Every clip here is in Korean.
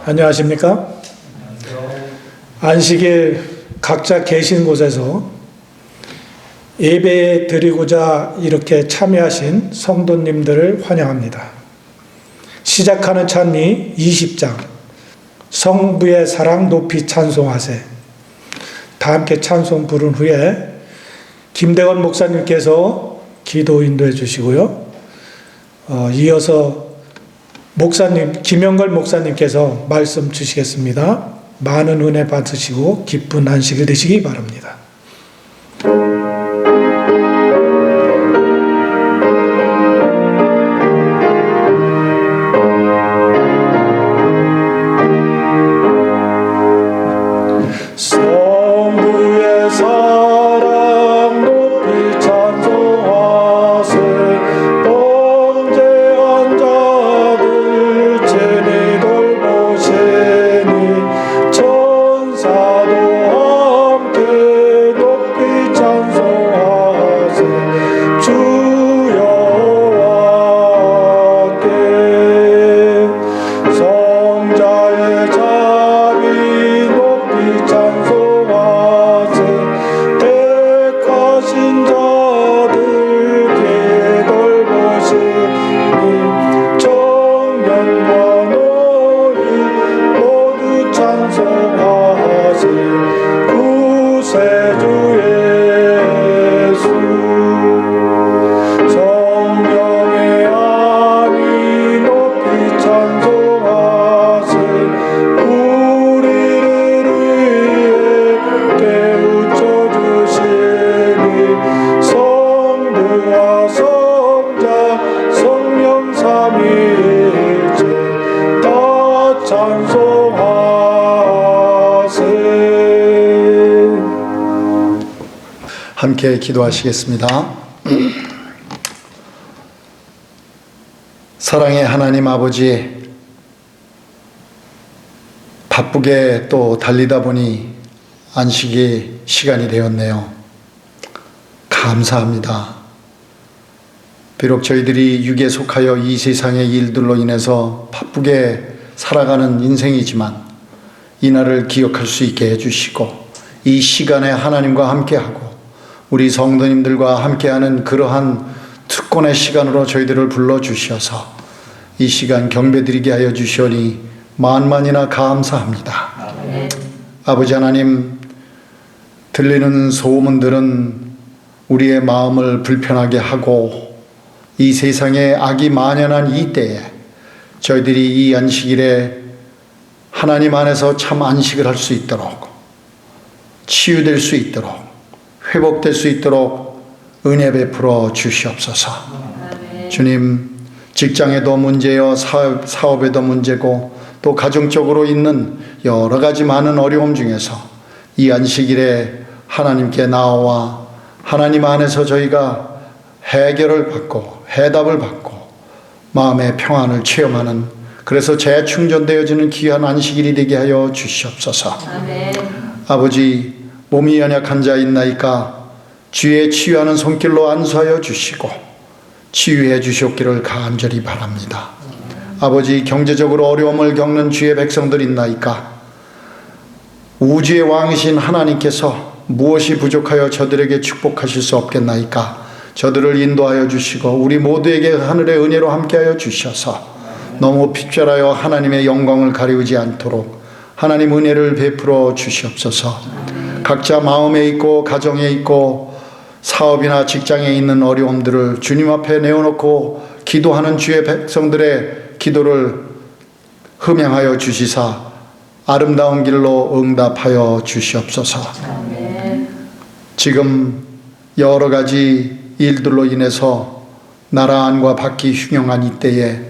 안녕하십니까? 안식일 각자 계신 곳에서 예배 드리고자 이렇게 참여하신 성도님들을 환영합니다. 시작하는 찬미 20장 성부의 사랑 높이 찬송하세. 다 함께 찬송 부른 후에 김대건 목사님께서 기도 인도해 주시고요. 이어서 김영걸 목사님께서 말씀 주시겠습니다. 많은 은혜 받으시고 기쁜 안식일 되시기 바랍니다. 함께 기도하시겠습니다. 사랑의 하나님 아버지, 바쁘게 또 달리다 보니 안식이 시간이 되었네요. 감사합니다. 비록 저희들이 육에 속하여 이 세상의 일들로 인해서 바쁘게 살아가는 인생이지만 이날을 기억할 수 있게 해주시고 이 시간에 하나님과 함께하고 우리 성도님들과 함께하는 그러한 특권의 시간으로 저희들을 불러주셔서 이 시간 경배드리게 하여 주시오니 만만이나 감사합니다. 아멘. 아버지 하나님, 들리는 소문들은 우리의 마음을 불편하게 하고 이 세상에 악이 만연한 이 때에 저희들이 이 안식일에 하나님 안에서 참 안식을 할 수 있도록, 치유될 수 있도록, 회복될 수 있도록 은혜 베풀어 주시옵소서. 아멘. 주님, 직장에도 문제요, 사업에도 문제고 또 가정적으로 있는 여러 가지 많은 어려움 중에서 이 안식일에 하나님께 나와 하나님 안에서 저희가 해결을 받고 해답을 받고 마음의 평안을 체험하는, 그래서 재충전되어지는 귀한 안식일이 되게 하여 주시옵소서. 아멘. 아버지, 몸이 연약한 자 있나이까 주의 치유하는 손길로 안수하여 주시고 치유해 주시옵기를 간절히 바랍니다. 아버지, 경제적으로 어려움을 겪는 주의 백성들 있나이까 우주의 왕이신 하나님께서 무엇이 부족하여 저들에게 축복하실 수 없겠나이까 저들을 인도하여 주시고 우리 모두에게 하늘의 은혜로 함께하여 주셔서 너무 핍절하여 하나님의 영광을 가리우지 않도록 하나님 은혜를 베풀어 주시옵소서. 각자 마음에 있고 가정에 있고 사업이나 직장에 있는 어려움들을 주님 앞에 내어놓고 기도하는 주의 백성들의 기도를 흠양하여 주시사 아름다운 길로 응답하여 주시옵소서. 지금 여러 가지 일들로 인해서 나라 안과 밖이 흉흉한 이때에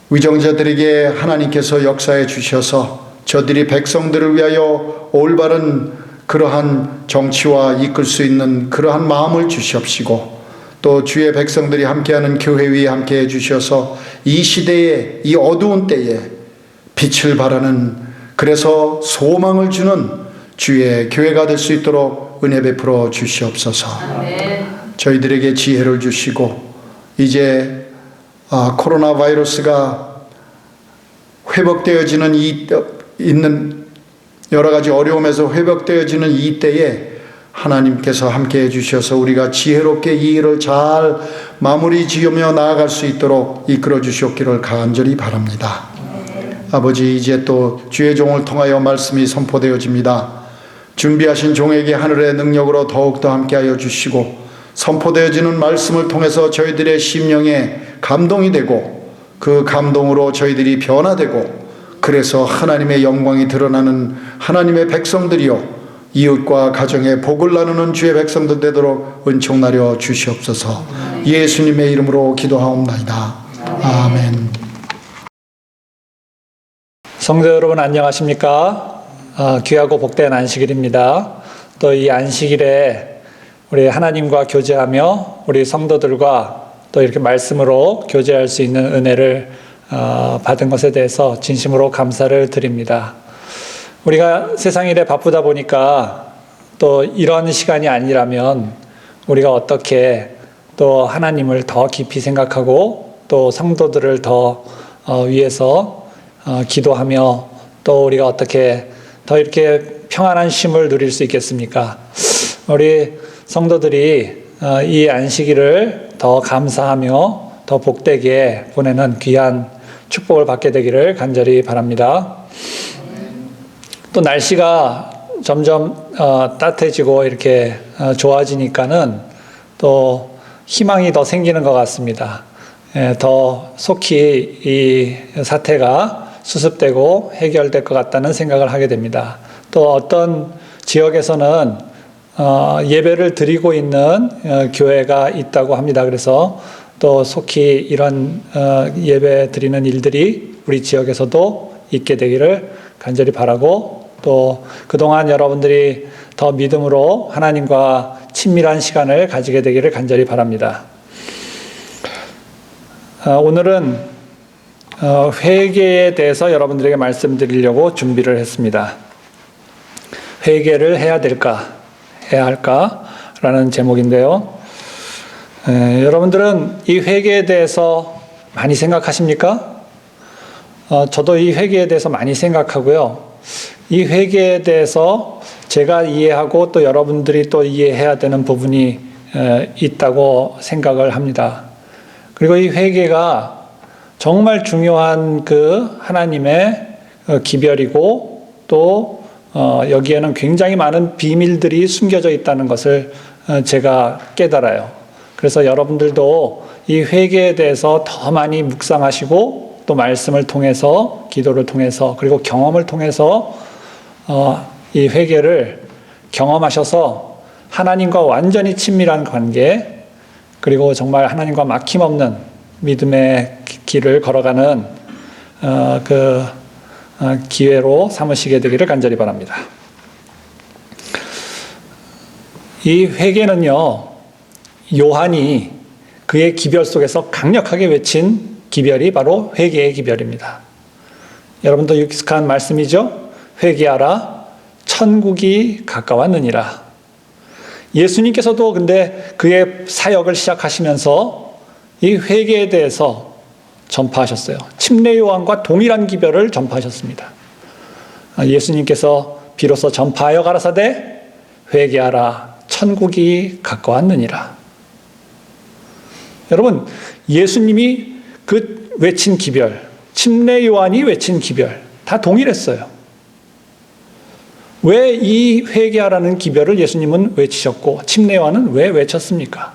위정자들에게 하나님께서 역사해 주셔서 저들이 백성들을 위하여 올바른 그러한 정치와 이끌 수 있는 그러한 마음을 주시옵시고 또 주의 백성들이 함께하는 교회 위에 함께해 주셔서 이 시대에, 이 어두운 때에 빛을 발하는, 그래서 소망을 주는 주의 교회가 될 수 있도록 은혜 베풀어 주시옵소서. 아멘. 저희들에게 지혜를 주시고 이제 코로나 바이러스가 회복되어지는 있는 여러 가지 어려움에서 회복되어지는 이 때에 하나님께서 함께 해주셔서 우리가 지혜롭게 이 일을 잘 마무리 지으며 나아갈 수 있도록 이끌어 주시옵기를 간절히 바랍니다. 아버지, 이제 또 주의 종을 통하여 말씀이 선포되어집니다. 준비하신 종에게 하늘의 능력으로 더욱더 함께하여 주시고 선포되어지는 말씀을 통해서 저희들의 심령에 감동이 되고 그 감동으로 저희들이 변화되고 그래서 하나님의 영광이 드러나는 하나님의 백성들이요 이웃과 가정에 복을 나누는 주의 백성들 되도록 은총나려 주시옵소서. 예수님의 이름으로 기도하옵나이다. 아멘. 성도 여러분 안녕하십니까? 귀하고 복된 안식일입니다. 또 이 안식일에 우리 하나님과 교제하며 우리 성도들과 또 이렇게 말씀으로 교제할 수 있는 은혜를 받은 것에 대해서 진심으로 감사를 드립니다. 우리가 세상 일에 바쁘다 보니까 또 이런 시간이 아니라면 우리가 어떻게 또 하나님을 더 깊이 생각하고 또 성도들을 더 위해서 기도하며 또 우리가 어떻게 더 이렇게 평안한 쉼을 누릴 수 있겠습니까? 우리 성도들이 이 안식일을 더 감사하며 더 복되게 보내는 귀한 축복을 받게 되기를 간절히 바랍니다. 또 날씨가 점점 따뜻해지고 이렇게 좋아지니까는 또 희망이 더 생기는 것 같습니다. 더 속히 이 사태가 수습되고 해결될 것 같다는 생각을 하게 됩니다. 또 어떤 지역에서는 예배를 드리고 있는 교회가 있다고 합니다. 그래서 또 속히 이런 예배 드리는 일들이 우리 지역에서도 있게 되기를 간절히 바라고 또 그동안 여러분들이 더 믿음으로 하나님과 친밀한 시간을 가지게 되기를 간절히 바랍니다. 오늘은 회개에 대해서 여러분들에게 말씀드리려고 준비를 했습니다. 회개를 해야 될까, 해야 할까? 라는 제목인데요. 여러분들은 이 회개에 대해서 많이 생각하십니까? 저도 이 회개에 대해서 많이 생각하고요. 이 회개에 대해서 제가 이해하고 또 여러분들이 또 이해해야 되는 부분이 있다고 생각을 합니다. 그리고 이 회개가 정말 중요한 그 하나님의 기별이고 또 여기에는 굉장히 많은 비밀들이 숨겨져 있다는 것을 제가 깨달아요. 그래서 여러분들도 이 회개에 대해서 더 많이 묵상하시고 또 말씀을 통해서 기도를 통해서 그리고 경험을 통해서 이 회개를 경험하셔서 하나님과 완전히 친밀한 관계 그리고 정말 하나님과 막힘없는 믿음의 길을 걸어가는 그 기회로 삼으시게 되기를 간절히 바랍니다. 이 회개는요, 요한이 그의 기별 속에서 강력하게 외친 기별이 바로 회개의 기별입니다. 여러분도 익숙한 말씀이죠? 회개하라, 천국이 가까웠느니라. 예수님께서도 근데 그의 사역을 시작하시면서 이 회개에 대해서 전파하셨어요. 침례 요한과 동일한 기별을 전파하셨습니다. 예수님께서 비로소 전파하여 가라사대 회개하라, 천국이 가까웠느니라. 여러분, 예수님이 그 외친 기별, 침례 요한이 외친 기별 다 동일했어요. 왜 이 회개하라는 기별을 예수님은 외치셨고 침례 요한은 왜 외쳤습니까?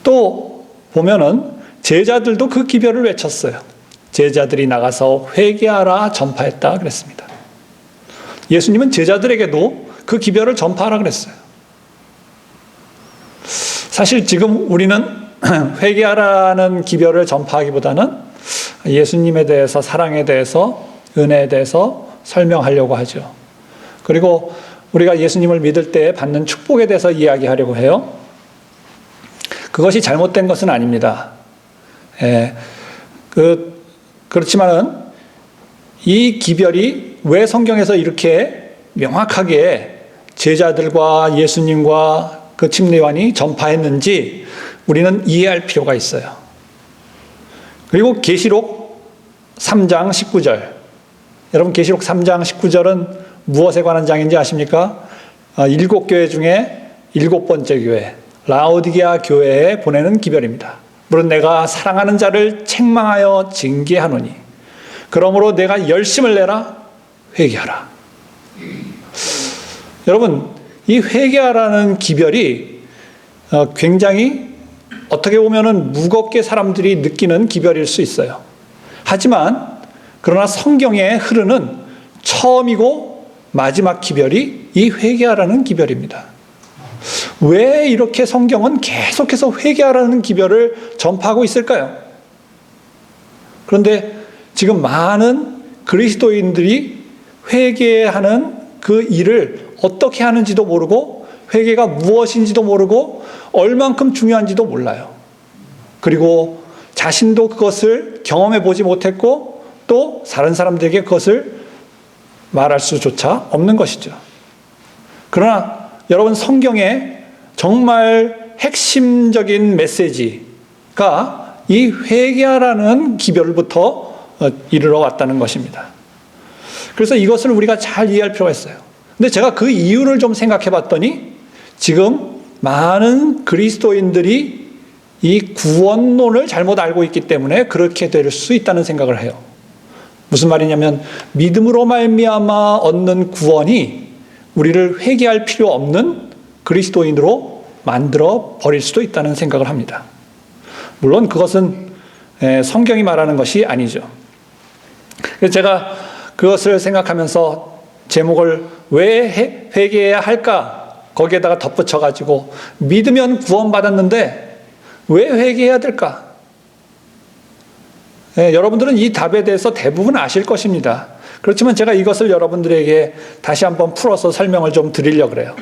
또 보면은 제자들도 그 기별을 외쳤어요. 제자들이 나가서 회개하라 전파했다 그랬습니다. 예수님은 제자들에게도 그 기별을 전파하라 그랬어요. 사실 지금 우리는 회개하라는 기별을 전파하기보다는 예수님에 대해서, 사랑에 대해서, 은혜에 대해서 설명하려고 하죠. 그리고 우리가 예수님을 믿을 때 받는 축복에 대해서 이야기하려고 해요. 그것이 잘못된 것은 아닙니다. 그렇지만은 이 기별이 왜 성경에서 이렇게 명확하게 제자들과 예수님과 그 침례 요한이 전파했는지 우리는 이해할 필요가 있어요. 그리고 계시록 3장 19절. 여러분 계시록 3장 19절은 무엇에 관한 장인지 아십니까? 7교회 중에 7번째 교회, 라오디게아 교회에 보내는 기별입니다. 물론 내가 사랑하는 자를 책망하여 징계하노니 그러므로 내가 열심을 내라 회개하라. 여러분, 이 회개하라는 기별이 굉장히 어떻게 보면은 무겁게 사람들이 느끼는 기별일 수 있어요. 하지만 그러나 성경에 흐르는 처음이고 마지막 기별이 이 회개하라는 기별입니다. 왜 이렇게 성경은 계속해서 회개하라는 기별을 전파하고 있을까요? 그런데 지금 많은 그리스도인들이 회개하는 그 일을 어떻게 하는지도 모르고 회개가 무엇인지도 모르고 얼만큼 중요한지도 몰라요. 그리고 자신도 그것을 경험해 보지 못했고 또 다른 사람들에게 그것을 말할 수조차 없는 것이죠. 그러나 여러분, 성경에 정말 핵심적인 메시지가 이 회개하라는 기별부터 이르러 왔다는 것입니다. 그래서 이것을 우리가 잘 이해할 필요가 있어요. 근데 제가 그 이유를 좀 생각해 봤더니 지금 많은 그리스도인들이 이 구원론을 잘못 알고 있기 때문에 그렇게 될 수 있다는 생각을 해요. 무슨 말이냐면 믿음으로 말미암아 얻는 구원이 우리를 회개할 필요 없는 그리스도인으로 만들어 버릴 수도 있다는 생각을 합니다. 물론 그것은 성경이 말하는 것이 아니죠. 그래서 제가 그것을 생각하면서 제목을 왜 회개해야 할까? 거기에다가 덧붙여가지고 믿으면 구원받았는데 왜 회개해야 될까? 여러분들은 이 답에 대해서 대부분 아실 것입니다. 그렇지만 제가 이것을 여러분들에게 다시 한번 풀어서 설명을 좀 드리려고 그래요.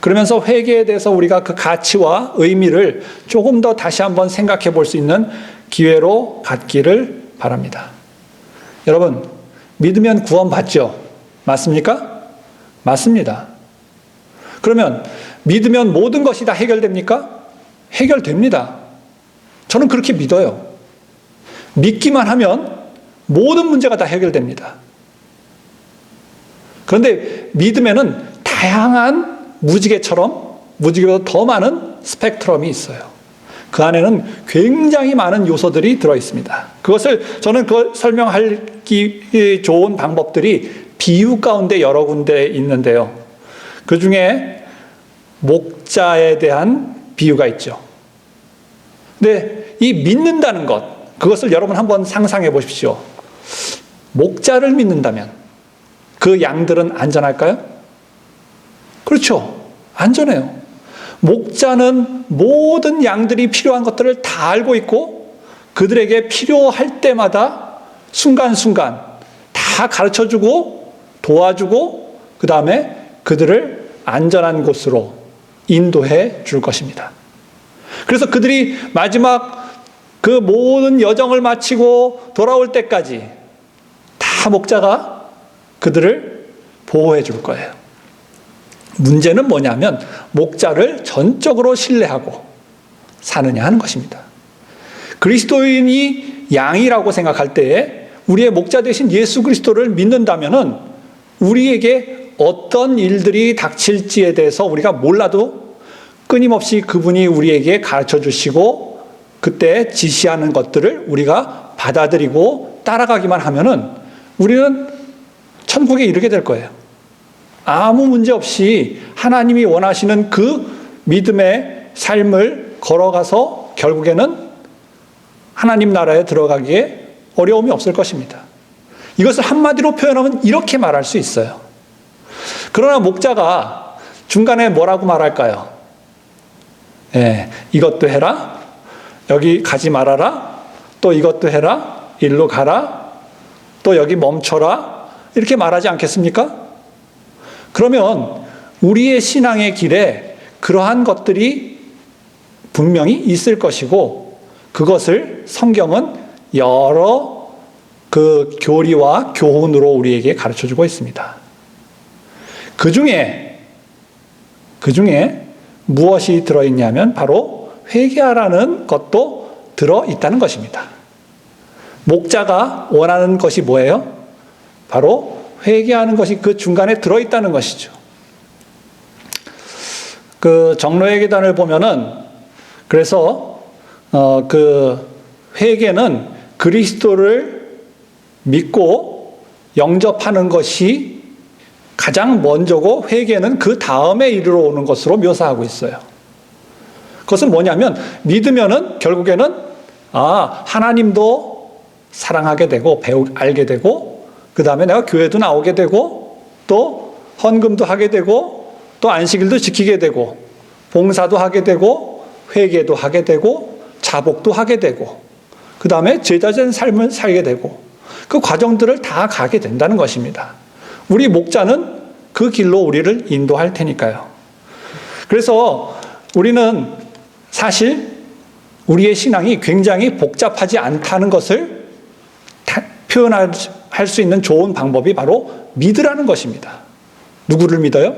그러면서 회개에 대해서 우리가 그 가치와 의미를 조금 더 다시 한번 생각해 볼 수 있는 기회로 갖기를 바랍니다. 여러분, 믿으면 구원받죠? 맞습니까? 맞습니다. 그러면 믿으면 모든 것이 다 해결됩니까? 해결됩니다. 저는 그렇게 믿어요. 믿기만 하면 모든 문제가 다 해결됩니다. 그런데 믿음에는 다양한 무지개보다 더 많은 스펙트럼이 있어요. 그 안에는 굉장히 많은 요소들이 들어있습니다. 그것을 저는 설명하기 좋은 방법들이 비유 가운데 여러 군데 있는데요. 그 중에 목자에 대한 비유가 있죠. 근데 이 믿는다는 것, 그것을 여러분 한번 상상해 보십시오. 목자를 믿는다면 그 양들은 안전할까요? 그렇죠. 안전해요. 목자는 모든 양들이 필요한 것들을 다 알고 있고 그들에게 필요할 때마다 순간순간 다 가르쳐주고 도와주고 그 다음에 그들을 안전한 곳으로 인도해 줄 것입니다. 그래서 그들이 마지막 그 모든 여정을 마치고 돌아올 때까지 다 목자가 그들을 보호해 줄 거예요. 문제는 뭐냐면 목자를 전적으로 신뢰하고 사느냐 하는 것입니다. 그리스도인이 양이라고 생각할 때에 우리의 목자 되신 예수 그리스도를 믿는다면은 우리에게 어떤 일들이 닥칠지에 대해서 우리가 몰라도 끊임없이 그분이 우리에게 가르쳐 주시고 그때 지시하는 것들을 우리가 받아들이고 따라가기만 하면은 우리는 천국에 이르게 될 거예요. 아무 문제 없이 하나님이 원하시는 그 믿음의 삶을 걸어가서 결국에는 하나님 나라에 들어가기에 어려움이 없을 것입니다. 이것을 한마디로 표현하면 이렇게 말할 수 있어요. 그러나 목자가 중간에 뭐라고 말할까요? 이것도 해라, 여기 가지 말아라, 또 이것도 해라, 일로 가라, 또 여기 멈춰라, 이렇게 말하지 않겠습니까? 그러면 우리의 신앙의 길에 그러한 것들이 분명히 있을 것이고 그것을 성경은 여러 그 교리와 교훈으로 우리에게 가르쳐주고 있습니다. 그 중에 무엇이 들어있냐면 바로 회개하라는 것도 들어있다는 것입니다. 목자가 원하는 것이 뭐예요? 바로 회개하는 것이 그 중간에 들어있다는 것이죠. 그 정로회계단을 보면은 그래서 그 회개는 그리스도를 믿고 영접하는 것이 가장 먼저고 회개는 그 다음에 이르러 오는 것으로 묘사하고 있어요. 그것은 뭐냐면 믿으면은 결국에는 하나님도 사랑하게 되고 알게 되고 그 다음에 내가 교회도 나오게 되고 또 헌금도 하게 되고 또 안식일도 지키게 되고 봉사도 하게 되고 회개도 하게 되고 자복도 하게 되고 그 다음에 제자된 삶을 살게 되고 그 과정들을 다 가게 된다는 것입니다. 우리 목자는 그 길로 우리를 인도할 테니까요. 그래서 우리는 사실 우리의 신앙이 굉장히 복잡하지 않다는 것을 표현할 수 있는 좋은 방법이 바로 믿으라는 것입니다. 누구를 믿어요?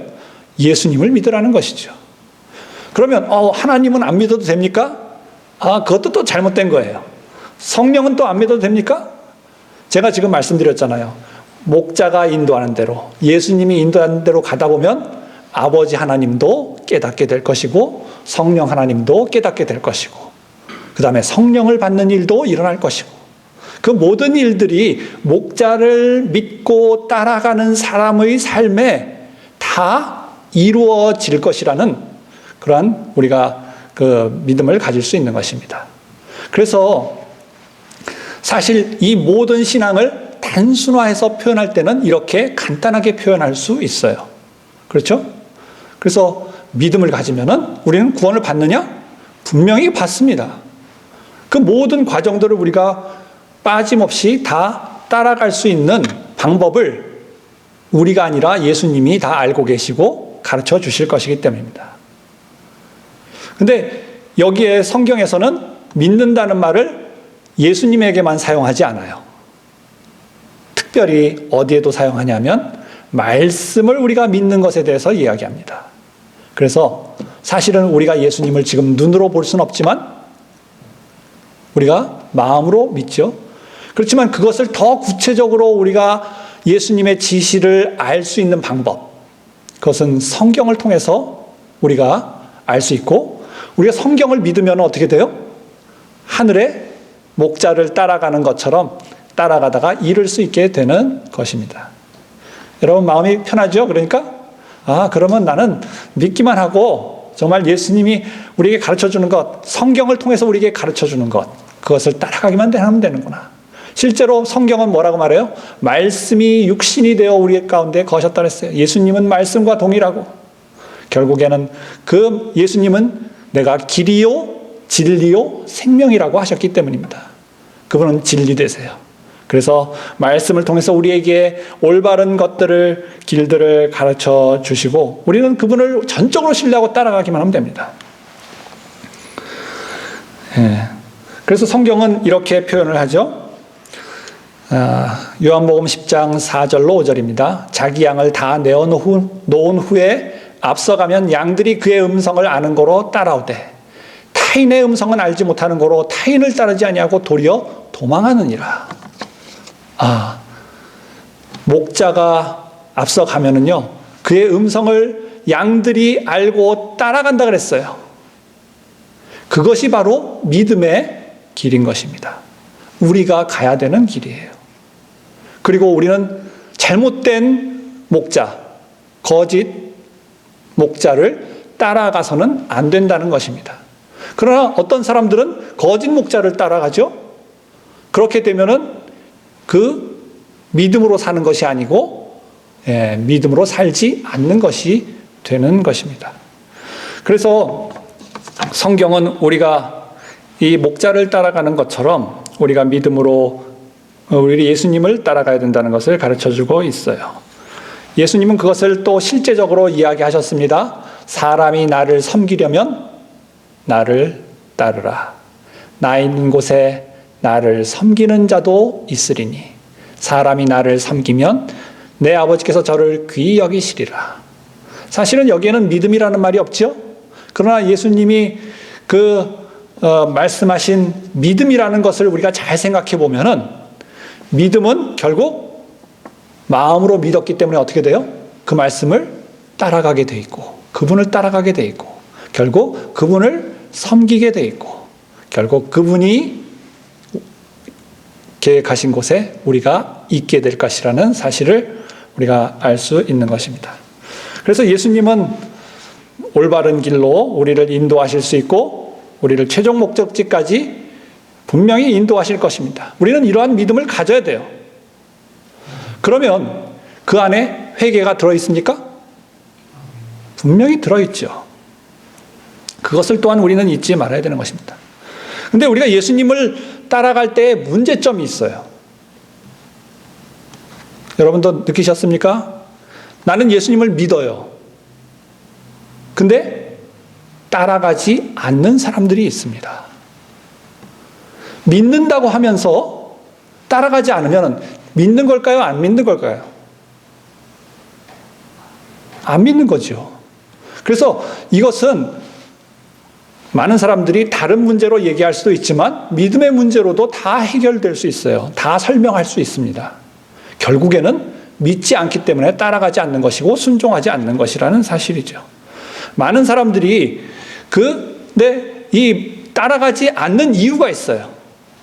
예수님을 믿으라는 것이죠. 그러면 하나님은 안 믿어도 됩니까? 그것도 또 잘못된 거예요. 성령은 또 안 믿어도 됩니까? 제가 지금 말씀드렸잖아요. 목자가 인도하는 대로, 예수님이 인도하는 대로 가다 보면 아버지 하나님도 깨닫게 될 것이고 성령 하나님도 깨닫게 될 것이고 그 다음에 성령을 받는 일도 일어날 것이고 그 모든 일들이 목자를 믿고 따라가는 사람의 삶에 다 이루어질 것이라는 그러한 우리가 그 믿음을 가질 수 있는 것입니다. 그래서 사실 이 모든 신앙을 단순화해서 표현할 때는 이렇게 간단하게 표현할 수 있어요. 그렇죠? 그래서 믿음을 가지면은 우리는 구원을 받느냐? 분명히 받습니다. 그 모든 과정들을 우리가 빠짐없이 다 따라갈 수 있는 방법을 우리가 아니라 예수님이 다 알고 계시고 가르쳐 주실 것이기 때문입니다. 근데 여기에 성경에서는 믿는다는 말을 예수님에게만 사용하지 않아요. 특별히 어디에도 사용하냐면 말씀을 우리가 믿는 것에 대해서 이야기합니다. 그래서 사실은 우리가 예수님을 지금 눈으로 볼 수는 없지만 우리가 마음으로 믿죠. 그렇지만 그것을 더 구체적으로 우리가 예수님의 지시를 알 수 있는 방법, 그것은 성경을 통해서 우리가 알 수 있고 우리가 성경을 믿으면 어떻게 돼요? 하늘의 목자를 따라가는 것처럼 따라가다가 이룰 수 있게 되는 것입니다. 여러분 마음이 편하죠? 그러니까 그러면 나는 믿기만 하고 정말 예수님이 우리에게 가르쳐주는 것, 성경을 통해서 우리에게 가르쳐주는 것, 그것을 따라가기만 하면 되는구나. 실제로 성경은 뭐라고 말해요? 말씀이 육신이 되어 우리 가운데 거하셨다 그랬어요. 예수님은 말씀과 동일하고 결국에는 그 예수님은 내가 길이요 진리요 생명이라고 하셨기 때문입니다. 그분은 진리 되세요. 그래서 말씀을 통해서 우리에게 올바른 것들을 길들을 가르쳐 주시고 우리는 그분을 전적으로 신뢰하고 따라가기만 하면 됩니다. 그래서 성경은 이렇게 표현을 하죠. 요한복음 10장 4절로 5절입니다. 자기 양을 다 내어놓은 후에 앞서가면 양들이 그의 음성을 아는 거로 따라오되 타인의 음성은 알지 못하는 거로 타인을 따르지 아니하고 도리어 도망하느니라. 목자가 앞서가면은요 그의 음성을 양들이 알고 따라간다 그랬어요. 그것이 바로 믿음의 길인 것입니다. 우리가 가야 되는 길이에요. 그리고 우리는 잘못된 목자, 거짓 목자를 따라가서는 안 된다는 것입니다. 그러나 어떤 사람들은 거짓 목자를 따라가죠. 그렇게 되면은 그 믿음으로 사는 것이 아니고 믿음으로 살지 않는 것이 되는 것입니다. 그래서 성경은 우리가 이 목자를 따라가는 것처럼 우리가 믿음으로 우리 예수님을 따라가야 된다는 것을 가르쳐주고 있어요. 예수님은 그것을 또 실제적으로 이야기하셨습니다. 사람이 나를 섬기려면 나를 따르라. 나 있는 곳에 나를 섬기는 자도 있으리니 사람이 나를 섬기면 내 아버지께서 저를 귀히 여기시리라. 사실은 여기에는 믿음이라는 말이 없죠. 그러나 예수님이 말씀하신 믿음이라는 것을 우리가 잘 생각해 보면은 믿음은 결국 마음으로 믿었기 때문에 어떻게 돼요? 그 말씀을 따라가게 돼 있고, 그분을 따라가게 돼 있고, 결국 그분을 섬기게 돼 있고, 결국 그분이 계획하신 곳에 우리가 있게 될 것이라는 사실을 우리가 알 수 있는 것입니다. 그래서 예수님은 올바른 길로 우리를 인도하실 수 있고 우리를 최종 목적지까지 분명히 인도하실 것입니다. 우리는 이러한 믿음을 가져야 돼요. 그러면 그 안에 회개가 들어있습니까? 분명히 들어있죠. 그것을 또한 우리는 잊지 말아야 되는 것입니다. 근데 우리가 예수님을 따라갈 때 문제점이 있어요. 여러분도 느끼셨습니까? 나는 예수님을 믿어요. 근데 따라가지 않는 사람들이 있습니다. 믿는다고 하면서 따라가지 않으면 믿는 걸까요? 안 믿는 걸까요? 안 믿는 거죠. 그래서 이것은 많은 사람들이 다른 문제로 얘기할 수도 있지만 믿음의 문제로도 다 해결될 수 있어요. 다 설명할 수 있습니다. 결국에는 믿지 않기 때문에 따라가지 않는 것이고 순종하지 않는 것이라는 사실이죠. 많은 사람들이 근데 이 따라가지 않는 이유가 있어요.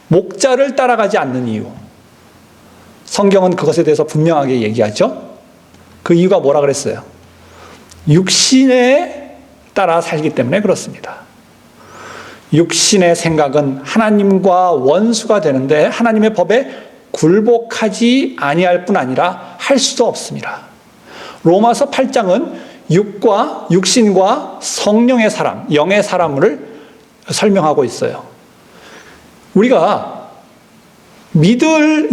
목자를 따라가지 않는 이유. 성경은 그것에 대해서 분명하게 얘기하죠. 그 이유가 뭐라 그랬어요? 육신에 따라 살기 때문에 그렇습니다. 육신의 생각은 하나님과 원수가 되는데 하나님의 법에 굴복하지 아니할 뿐 아니라 할 수도 없습니다. 로마서 8장은 육신과 성령의 사람, 영의 사람을 설명하고 있어요. 우리가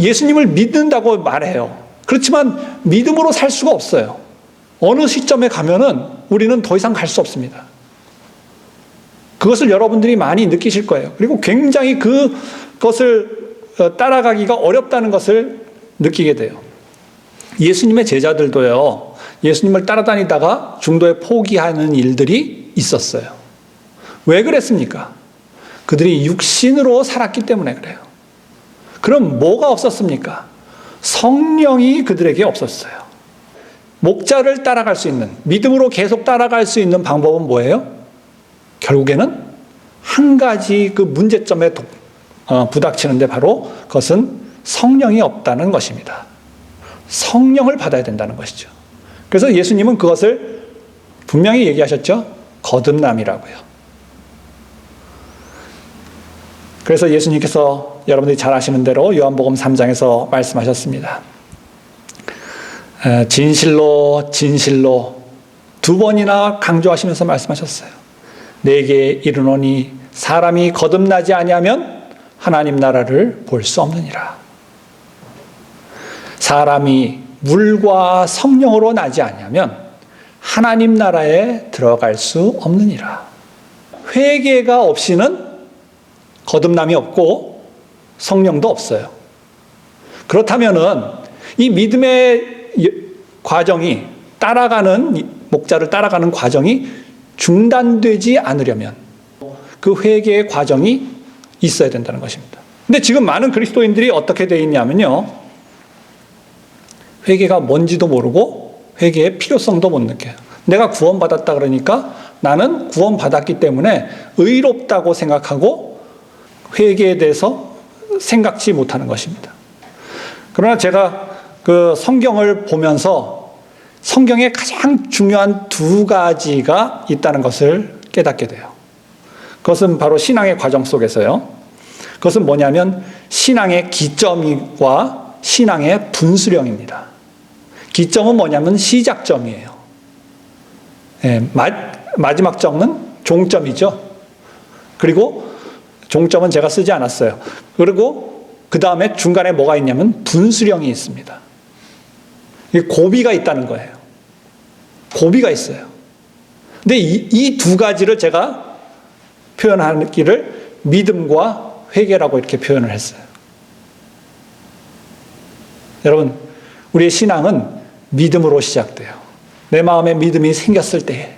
예수님을 믿는다고 말해요. 그렇지만 믿음으로 살 수가 없어요. 어느 시점에 가면은 우리는 더 이상 갈 수 없습니다. 그것을 여러분들이 많이 느끼실 거예요. 그리고 굉장히 그것을 따라가기가 어렵다는 것을 느끼게 돼요. 예수님의 제자들도요, 예수님을 따라다니다가 중도에 포기하는 일들이 있었어요. 왜 그랬습니까? 그들이 육신으로 살았기 때문에 그래요. 그럼 뭐가 없었습니까? 성령이 그들에게 없었어요. 목자를 따라갈 수 있는, 믿음으로 계속 따라갈 수 있는 방법은 뭐예요? 결국에는 한 가지 그 문제점에 부닥치는데 바로 그것은 성령이 없다는 것입니다. 성령을 받아야 된다는 것이죠. 그래서 예수님은 그것을 분명히 얘기하셨죠. 거듭남이라고요. 그래서 예수님께서 여러분들이 잘 아시는 대로 요한복음 3장에서 말씀하셨습니다. 진실로 진실로 두 번이나 강조하시면서 말씀하셨어요. 내게 이르노니 사람이 거듭나지 아니하면 하나님 나라를 볼 수 없느니라. 사람이 물과 성령으로 나지 아니하면 하나님 나라에 들어갈 수 없느니라. 회개가 없이는 거듭남이 없고 성령도 없어요. 그렇다면은 이 믿음의 과정이 목자를 따라가는 과정이 중단되지 않으려면 그 회개의 과정이 있어야 된다는 것입니다. 근데 지금 많은 그리스도인들이 어떻게 되어 있냐면요, 회개가 뭔지도 모르고 회개의 필요성도 못 느껴요. 내가 구원받았다 그러니까 나는 구원받았기 때문에 의롭다고 생각하고 회개에 대해서 생각지 못하는 것입니다. 그러나 제가 그 성경을 보면서 성경에 가장 중요한 두 가지가 있다는 것을 깨닫게 돼요. 그것은 바로 신앙의 과정 속에서요. 그것은 뭐냐면 신앙의 기점과 신앙의 분수령입니다. 기점은 뭐냐면 시작점이에요. 네, 마지막 점은 종점이죠. 그리고 종점은 제가 쓰지 않았어요. 그리고 그 다음에 중간에 뭐가 있냐면 분수령이 있습니다. 고비가 있다는 거예요. 고비가 있어요. 근데 이 두 가지를 제가 표현하기를 믿음과 회개라고 이렇게 표현을 했어요. 여러분, 우리의 신앙은 믿음으로 시작돼요. 내 마음에 믿음이 생겼을 때에,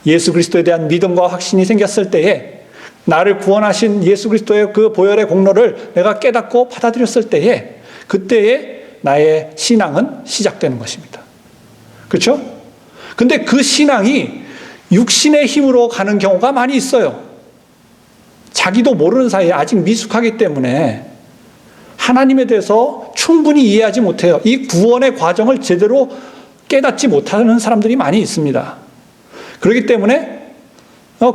예수 그리스도에 대한 믿음과 확신이 생겼을 때에, 나를 구원하신 예수 그리스도의 그 보혈의 공로를 내가 깨닫고 받아들였을 때에, 그때에 나의 신앙은 시작되는 것입니다. 그렇죠? 근데 그 신앙이 육신의 힘으로 가는 경우가 많이 있어요. 자기도 모르는 사이에 아직 미숙하기 때문에 하나님에 대해서 충분히 이해하지 못해요. 이 구원의 과정을 제대로 깨닫지 못하는 사람들이 많이 있습니다. 그렇기 때문에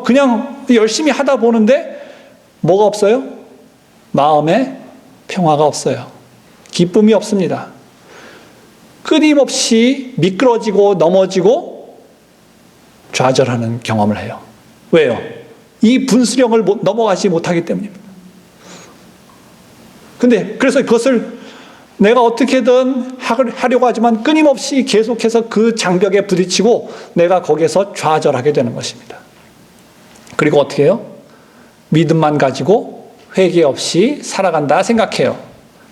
그냥 열심히 하다 보는데 뭐가 없어요? 마음에 평화가 없어요. 기쁨이 없습니다. 끊임없이 미끄러지고 넘어지고 좌절하는 경험을 해요. 왜요? 이 분수령을 넘어가지 못하기 때문입니다. 근데 그래서 그것을 내가 어떻게든 하려고 하지만 끊임없이 계속해서 그 장벽에 부딪히고 내가 거기에서 좌절하게 되는 것입니다. 그리고 어떻게 해요? 믿음만 가지고 회개 없이 살아간다 생각해요.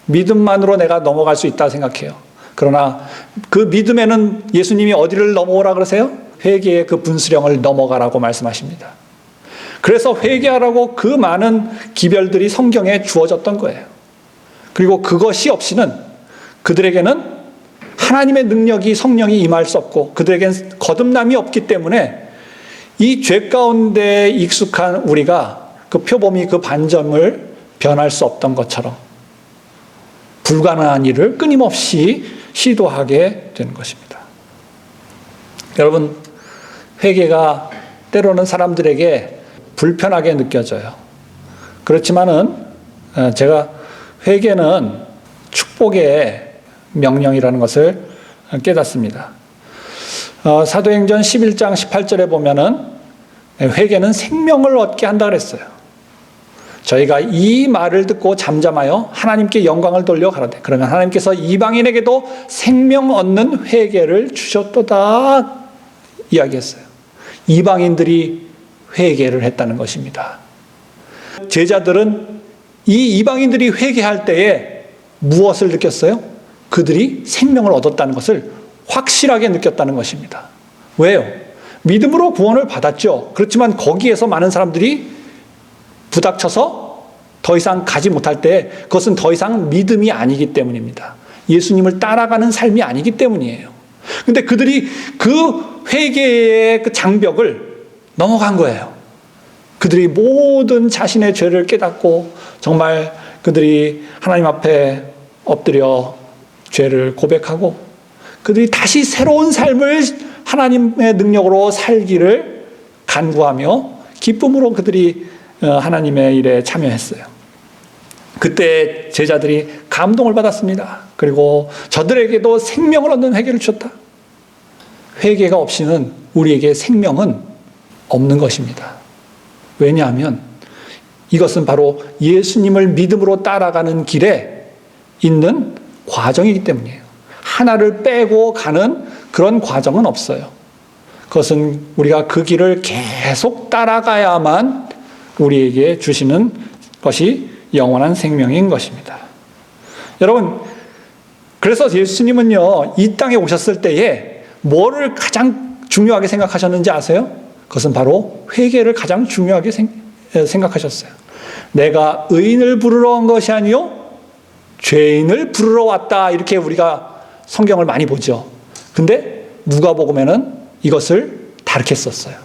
믿음만으로 내가 넘어갈 수 있다 생각해요. 그러나 그 믿음에는 예수님이 어디를 넘어오라 그러세요? 회개의 그 분수령을 넘어가라고 말씀하십니다. 그래서 회개하라고 그 많은 기별들이 성경에 주어졌던 거예요. 그리고 그것이 없이는 그들에게는 하나님의 능력이 성령이 임할 수 없고 그들에게는 거듭남이 없기 때문에 이 죄 가운데 익숙한 우리가 그 표범이 그 반점을 변할 수 없던 것처럼 불가능한 일을 끊임없이 시도하게 되는 것입니다. 여러분, 회개가 때로는 사람들에게 불편하게 느껴져요. 그렇지만은 제가 회개는 축복의 명령이라는 것을 깨닫습니다. 사도행전 11장 18절에 보면은 회개는 생명을 얻게 한다 그랬어요. 저희가 이 말을 듣고 잠잠하여 하나님께 영광을 돌려 가라되 그러면 하나님께서 이방인에게도 생명 얻는 회개를 주셨도다 이야기했어요. 이방인들이 회개를 했다는 것입니다. 제자들은 이 이방인들이 회개할 때에 무엇을 느꼈어요? 그들이 생명을 얻었다는 것을 확실하게 느꼈다는 것입니다. 왜요? 믿음으로 구원을 받았죠. 그렇지만 거기에서 많은 사람들이 부닥쳐서 더 이상 가지 못할 때 그것은 더 이상 믿음이 아니기 때문입니다. 예수님을 따라가는 삶이 아니기 때문이에요. 근데 그들이 그 회개의 그 장벽을 넘어간 거예요. 그들이 모든 자신의 죄를 깨닫고 정말 그들이 하나님 앞에 엎드려 죄를 고백하고 그들이 다시 새로운 삶을 하나님의 능력으로 살기를 간구하며 기쁨으로 그들이 하나님의 일에 참여했어요. 그때 제자들이 감동을 받았습니다. 그리고 저들에게도 생명을 얻는 회개를 주셨다. 회개가 없이는 우리에게 생명은 없는 것입니다. 왜냐하면 이것은 바로 예수님을 믿음으로 따라가는 길에 있는 과정이기 때문이에요. 하나를 빼고 가는 그런 과정은 없어요. 그것은 우리가 그 길을 계속 따라가야만 우리에게 주시는 것이 영원한 생명인 것입니다. 여러분, 그래서 예수님은요, 이 땅에 오셨을 때에 뭐를 가장 중요하게 생각하셨는지 아세요? 그것은 바로 회개를 가장 중요하게 생각하셨어요. 내가 의인을 부르러 온 것이 아니요 죄인을 부르러 왔다, 이렇게 우리가 성경을 많이 보죠. 근데 누가복음에는 이것을 다르게 썼어요.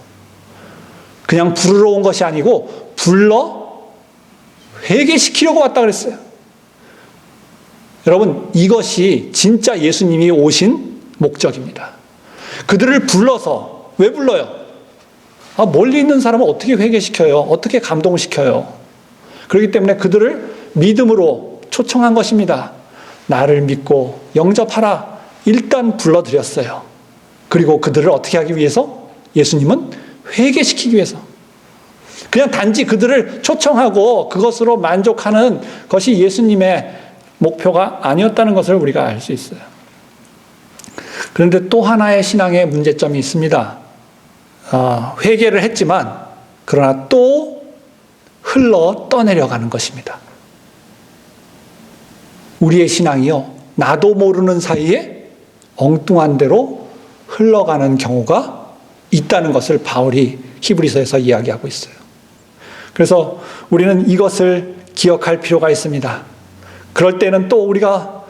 그냥 부르러 온 것이 아니고 불러 회개시키려고 왔다 그랬어요. 여러분, 이것이 진짜 예수님이 오신 목적입니다. 그들을 불러서, 왜 불러요? 멀리 있는 사람을 어떻게 회개시켜요? 어떻게 감동시켜요? 그렇기 때문에 그들을 믿음으로 초청한 것입니다. 나를 믿고 영접하라. 일단 불러드렸어요. 그리고 그들을 어떻게 하기 위해서? 예수님은 회개시키기 위해서. 그냥 단지 그들을 초청하고 그것으로 만족하는 것이 예수님의 목표가 아니었다는 것을 우리가 알 수 있어요. 그런데 또 하나의 신앙의 문제점이 있습니다. 회개를 했지만 그러나 또 흘러 떠내려가는 것입니다. 우리의 신앙이요, 나도 모르는 사이에 엉뚱한 대로 흘러가는 경우가 있다는 것을 바울이 히브리서에서 이야기하고 있어요. 그래서 우리는 이것을 기억할 필요가 있습니다. 그럴 때는 또 우리가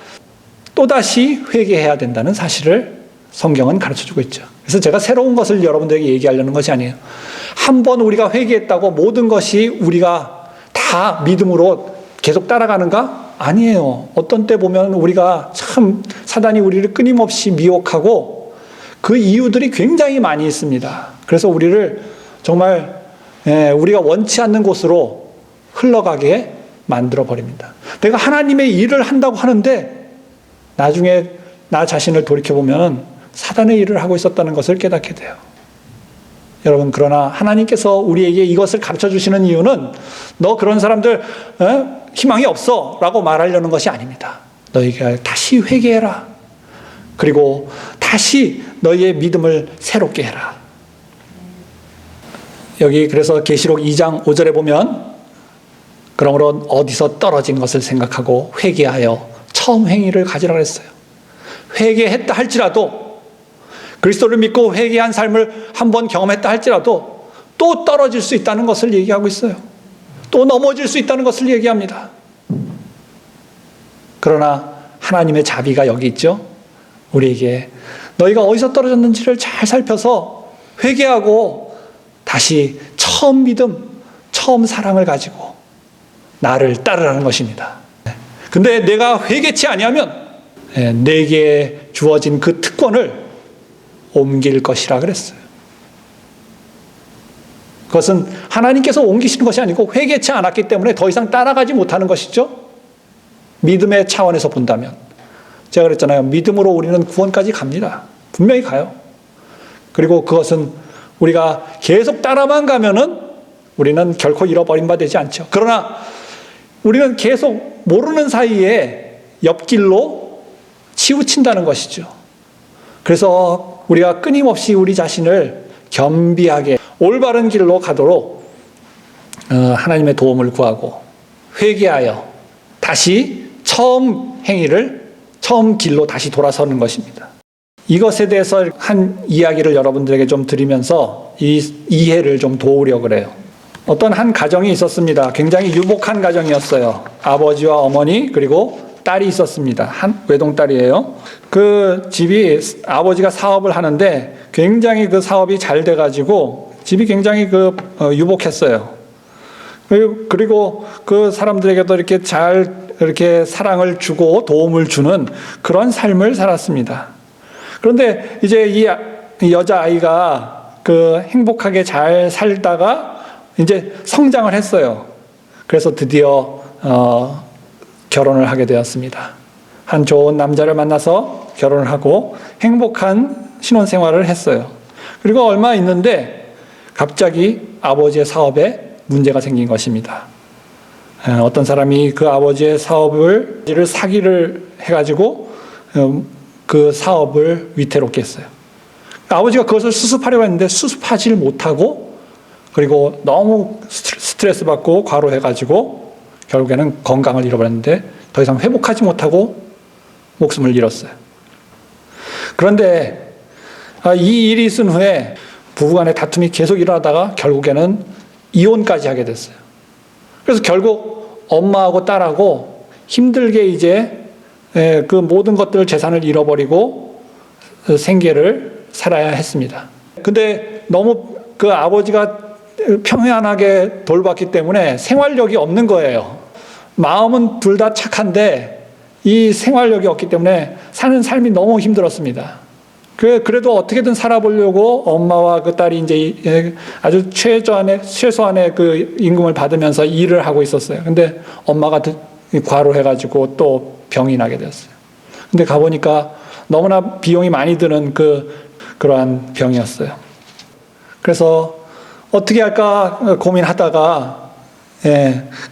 또다시 회개해야 된다는 사실을 성경은 가르쳐주고 있죠. 그래서 제가 새로운 것을 여러분들에게 얘기하려는 것이 아니에요. 한 번 우리가 회개했다고 모든 것이 우리가 다 믿음으로 계속 따라가는가? 아니에요. 어떤 때 보면 우리가 참 사단이 우리를 끊임없이 미혹하고 그 이유들이 굉장히 많이 있습니다. 그래서 우리를 정말 우리가 원치 않는 곳으로 흘러가게 만들어 버립니다. 내가 하나님의 일을 한다고 하는데 나중에 나 자신을 돌이켜보면 사단의 일을 하고 있었다는 것을 깨닫게 돼요. 여러분, 그러나 하나님께서 우리에게 이것을 가르쳐 주시는 이유는 너 그런 사람들 희망이 없어 라고 말하려는 것이 아닙니다. 너희가 다시 회개해라. 그리고 다시 너희의 믿음을 새롭게 해라. 여기 그래서 계시록 2장 5절에 보면 그러므로 어디서 떨어진 것을 생각하고 회개하여 처음 행위를 가지라 그랬어요. 회개했다 할지라도, 그리스도를 믿고 회개한 삶을 한번 경험했다 할지라도 또 떨어질 수 있다는 것을 얘기하고 있어요. 또 넘어질 수 있다는 것을 얘기합니다. 그러나 하나님의 자비가 여기 있죠. 우리에게 너희가 어디서 떨어졌는지를 잘 살펴서 회개하고 다시 처음 믿음, 처음 사랑을 가지고 나를 따르라는 것입니다. 근데 내가 회개치 아니하면 내게 주어진 그 특권을 옮길 것이라 그랬어요. 그것은 하나님께서 옮기시는 것이 아니고 회개치 않았기 때문에 더 이상 따라가지 못하는 것이죠. 믿음의 차원에서 본다면. 제가 그랬잖아요. 믿음으로 우리는 구원까지 갑니다. 분명히 가요. 그리고 그것은 우리가 계속 따라만 가면은 우리는 결코 잃어버린 바 되지 않죠. 그러나 우리는 계속 모르는 사이에 옆길로 치우친다는 것이죠. 그래서 우리가 끊임없이 우리 자신을 겸비하게 올바른 길로 가도록 하나님의 도움을 구하고 회개하여 다시 처음 길로 다시 돌아서는 것입니다. 이것에 대해서 한 이야기를 여러분들에게 좀 드리면서 이 이해를 좀 도우려고 그래요. 어떤 한 가정이 있었습니다. 굉장히 유복한 가정이었어요. 아버지와 어머니 그리고 딸이 있었습니다. 한 외동딸이에요. 그 집이 아버지가 사업을 하는데 굉장히 그 사업이 잘 돼가지고 집이 굉장히 유복했어요. 그리고 그 사람들에게도 이렇게 사랑을 주고 도움을 주는 그런 삶을 살았습니다. 그런데 이제 이 여자아이가 행복하게 잘 살다가 이제 성장을 했어요. 그래서 드디어 결혼을 하게 되었습니다. 한 좋은 남자를 만나서 결혼을 하고 행복한 신혼생활을 했어요. 그리고 얼마 있는데 갑자기 아버지의 사업에 문제가 생긴 것입니다. 어떤 사람이 그 아버지의 사업을 사기를 해가지고 그 사업을 위태롭게 했어요. 아버지가 그것을 수습하려고 했는데 수습하지 못하고 그리고 너무 스트레스 받고 과로해가지고 결국에는 건강을 잃어버렸는데 더 이상 회복하지 못하고 목숨을 잃었어요. 그런데 이 일이 있은 후에 부부간의 다툼이 계속 일어나다가 결국에는 이혼까지 하게 됐어요. 그래서 결국 엄마하고 딸하고 힘들게 이제 그 모든 것들 재산을 잃어버리고 생계를 살아야 했습니다. 근데 너무 그 아버지가 평안하게 돌봤기 때문에 생활력이 없는 거예요. 마음은 둘 다 착한데 이 생활력이 없기 때문에 사는 삶이 너무 힘들었습니다. 그래도 어떻게든 살아보려고 엄마와 그 딸이 이제 아주 최소한의 그 임금을 받으면서 일을 하고 있었어요. 근데 엄마가 과로해가지고 또 병이 나게 되었어요. 근데 가보니까 너무나 비용이 많이 드는 그러한 병이었어요. 그래서 어떻게 할까 고민하다가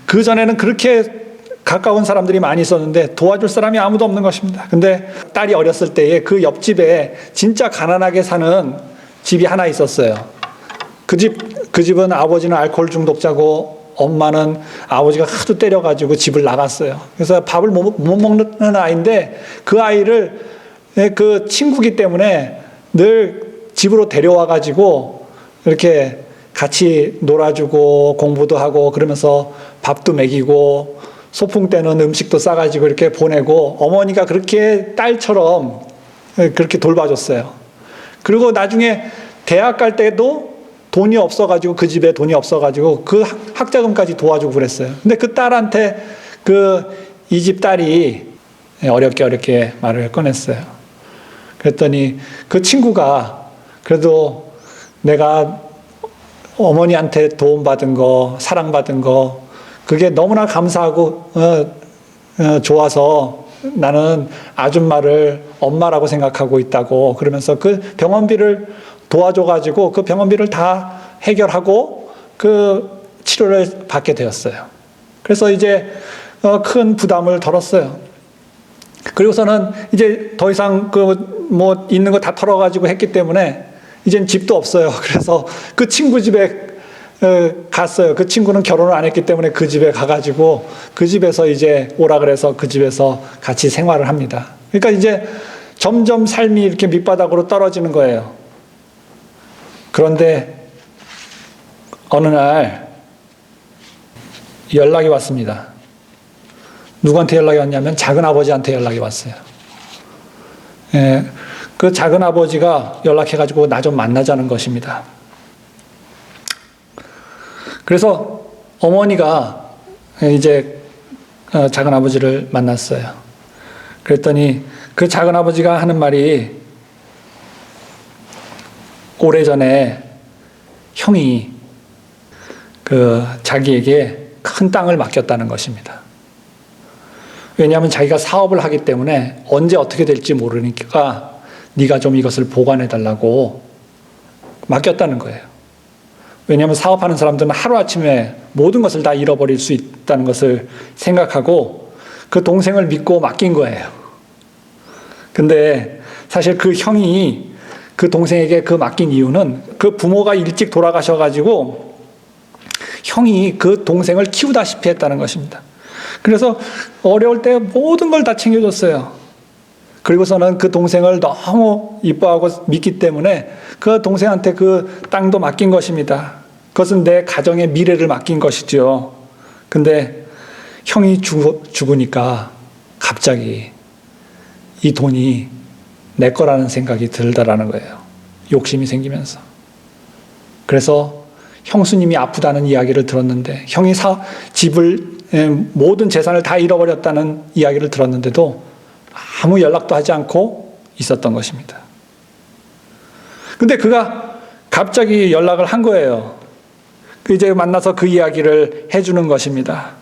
그 전에는 그렇게 가까운 사람들이 많이 있었는데 도와줄 사람이 아무도 없는 것입니다. 근데 딸이 어렸을 때에 그 옆집에 진짜 가난하게 사는 집이 하나 있었어요. 그 집은 아버지는 알코올 중독자고 엄마는 아버지가 하도 때려가지고 집을 나갔어요. 그래서 밥을 못 먹는 아이인데 그 아이를 그 친구기 때문에 늘 집으로 데려와가지고 이렇게 같이 놀아주고 공부도 하고 그러면서 밥도 먹이고 소풍 때는 음식도 싸가지고 이렇게 보내고 어머니가 그렇게 딸처럼 그렇게 돌봐줬어요. 그리고 나중에 대학 갈 때도 돈이 없어가지고 그 집에 돈이 없어가지고 그 학자금까지 도와주고 그랬어요. 근데 그 딸한테 이 집 딸이 어렵게 말을 꺼냈어요. 그랬더니 그 친구가 그래도 내가 어머니한테 도움받은 거, 사랑받은 거, 그게 너무나 감사하고 좋아서 나는 아줌마를 엄마라고 생각하고 있다고 그러면서 그 병원비를 도와줘가지고 그 병원비를 다 해결하고 그 치료를 받게 되었어요. 그래서 이제 큰 부담을 덜었어요. 그리고서는 이제 더 이상 뭐 있는 거 다 털어가지고 했기 때문에 이젠 집도 없어요. 그래서 그 친구 집에 갔어요. 그 친구는 결혼을 안 했기 때문에 그 집에 가가지고 그 집에서 이제 오라 그래서 그 집에서 같이 생활을 합니다. 그러니까 이제 점점 삶이 이렇게 밑바닥으로 떨어지는 거예요. 그런데 어느 날 연락이 왔습니다. 누구한테 연락이 왔냐면 작은 아버지한테 연락이 왔어요. 그 작은 아버지가 연락해가지고 나 좀 만나자는 것입니다. 그래서 어머니가 이제 작은 아버지를 만났어요. 그랬더니 그 작은 아버지가 하는 말이 오래전에 형이 자기에게 큰 땅을 맡겼다는 것입니다. 왜냐하면 자기가 사업을 하기 때문에 언제 어떻게 될지 모르니까 네가 좀 이것을 보관해달라고 맡겼다는 거예요. 왜냐하면 사업하는 사람들은 하루아침에 모든 것을 다 잃어버릴 수 있다는 것을 생각하고 그 동생을 믿고 맡긴 거예요. 근데 사실 그 형이 그 동생에게 맡긴 이유는 그 부모가 일찍 돌아가셔가지고 형이 그 동생을 키우다시피 했다는 것입니다. 그래서 어려울 때 모든 걸 다 챙겨줬어요. 그리고서는 그 동생을 너무 이뻐하고 믿기 때문에 그 동생한테 그 땅도 맡긴 것입니다. 그것은 내 가정의 미래를 맡긴 것이죠. 근데 형이 죽으니까 갑자기 이 돈이 내 거라는 생각이 들더라는 거예요. 욕심이 생기면서. 그래서 형수님이 아프다는 이야기를 들었는데 형이 집을 모든 재산을 다 잃어버렸다는 이야기를 들었는데도 아무 연락도 하지 않고 있었던 것입니다. 근데 그가 갑자기 연락을 한 거예요. 이제 만나서 그 이야기를 해주는 것입니다.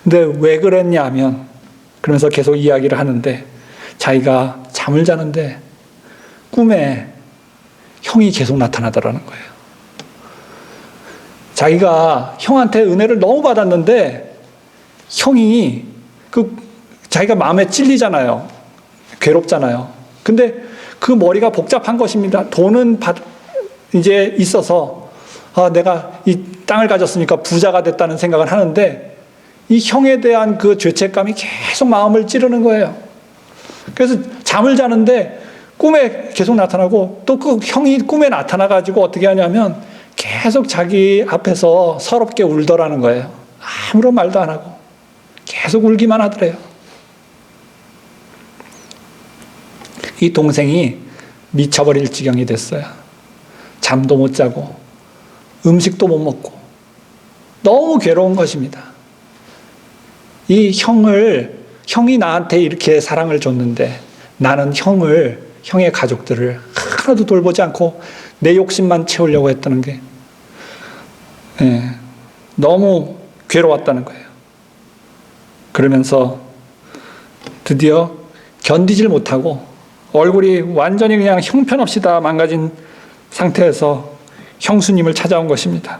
근데 왜 그랬냐 하면 그러면서 계속 이야기를 하는데 자기가 잠을 자는데 꿈에 형이 계속 나타나더라는 거예요. 자기가 형한테 은혜를 너무 받았는데 형이 자기가 마음에 찔리잖아요. 괴롭잖아요. 근데 그 머리가 복잡한 것입니다. 돈은 이제 있어서 내가 이 땅을 가졌으니까 부자가 됐다는 생각을 하는데 이 형에 대한 그 죄책감이 계속 마음을 찌르는 거예요. 그래서 잠을 자는데 꿈에 계속 나타나고 또 그 형이 꿈에 나타나가지고 어떻게 하냐면 계속 자기 앞에서 서럽게 울더라는 거예요. 아무런 말도 안 하고 계속 울기만 하더래요. 이 동생이 미쳐버릴 지경이 됐어요. 잠도 못 자고 음식도 못 먹고 너무 괴로운 것입니다. 이 형이 나한테 이렇게 사랑을 줬는데 나는 형의 가족들을 하나도 돌보지 않고 내 욕심만 채우려고 했다는 게 너무 괴로웠다는 거예요. 그러면서 드디어 견디질 못하고 얼굴이 완전히 그냥 형편없이 다 망가진 상태에서 형수님을 찾아온 것입니다.